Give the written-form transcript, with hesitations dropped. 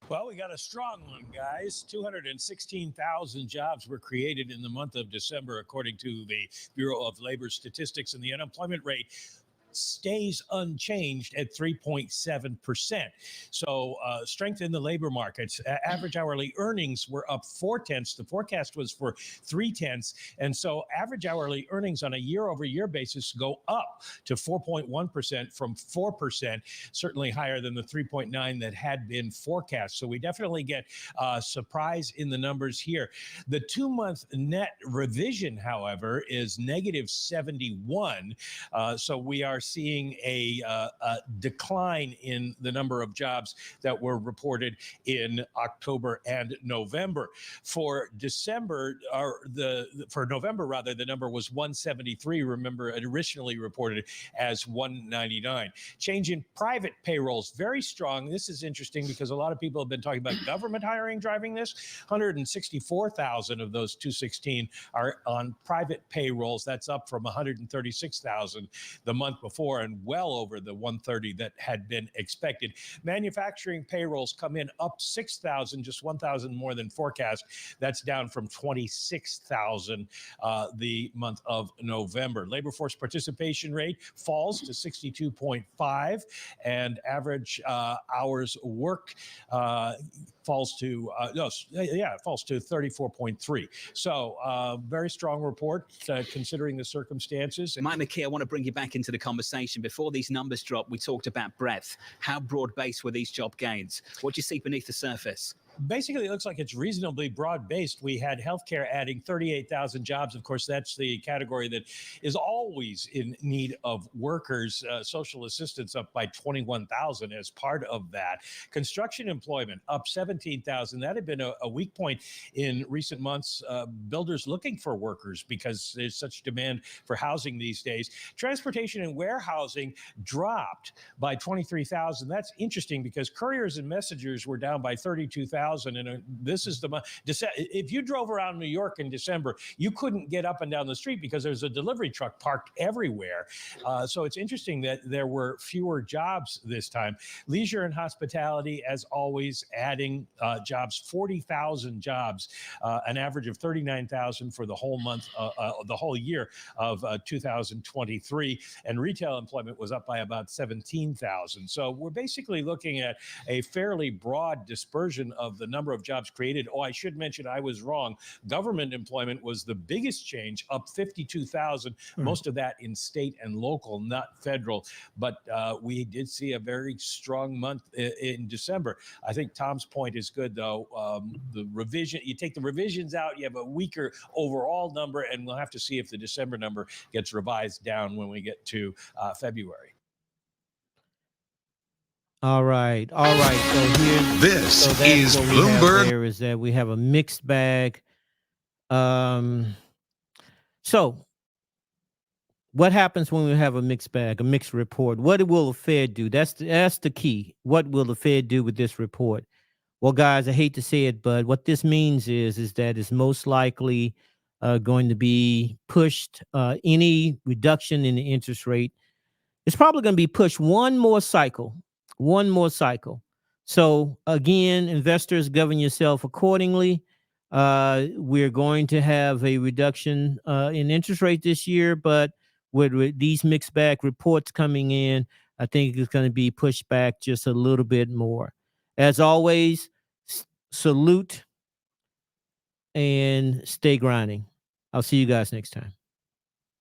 Well, we got a strong one, guys. 216,000 jobs were created in the month of December, according to the Bureau of Labor Statistics, and the unemployment rate stays unchanged at 3.7%. So strength in the labor markets. Average hourly earnings were up 0.4. The forecast was for 0.3. And so average hourly earnings on a year over year basis go up to 4.1% from 4%, certainly higher than the 3.9 that had been forecast. So we definitely get a surprise in the numbers here. The 2-month net revision, however, is negative 71. So we are seeing a decline in the number of jobs that were reported in October and November. For December, or for November rather, the number was 173. Remember, it originally reported as 199. Change in private payrolls, very strong. This is interesting because a lot of people have been talking about government hiring driving this. 164,000 of those 216 are on private payrolls. That's up from 136,000 the month before and well over the 130 that had been expected. Manufacturing payrolls come in up 6,000, just 1,000 more than forecast. That's down from 26,000 the month of November. Labor force participation rate falls to 62.5, and average hours worked falls to 34.3. So very strong report considering the circumstances. Mike McKee, I want to bring you back into the conversation. Before these numbers drop, we talked about breadth. How broad-based were these job gains? What do you see beneath the surface? Basically, it looks like it's reasonably broad-based. We had healthcare adding 38,000 jobs. Of course, that's the category that is always in need of workers. Social assistance up by 21,000 as part of that. Construction employment up 17,000. That had been a weak point in recent months. Builders looking for workers because there's such demand for housing these days. Transportation and warehousing dropped by 23,000. That's interesting because couriers and messengers were down by 32,000. And this is the month. If you drove around New York in December, you couldn't get up and down the street because there's a delivery truck parked everywhere. So it's interesting that there were fewer jobs this time. Leisure and hospitality, as always, adding jobs, 40,000 jobs, an average of 39,000 for the whole month, the whole year of 2023. And retail employment was up by about 17,000. So we're basically looking at a fairly broad dispersion of the number of jobs created. Oh, I should mention I was wrong. Government employment was the biggest change, up 52,000, most of that in state and local, not federal. But we did see a very strong month in December. I think Tom's point is good, though. The revision, you take the revisions out, you have a weaker overall number, and we'll have to see if the December number gets revised down when we get to February. All right. So here, this is Bloomberg. There is that we have a mixed bag. So what happens when we have a mixed bag, a mixed report? What will the Fed do? That's the key. What will the Fed do with this report? Well, guys, I hate to say it, but what this means is that it's most likely going to be pushed. Any reduction in the interest rate, it's probably going to be pushed one more cycle. So again, investors, govern yourself accordingly. We're going to have a reduction in interest rate this year, but with these mixed bag reports coming in, I think it's going to be pushed back just a little bit more. As always, salute and stay grinding. I'll see you guys next time.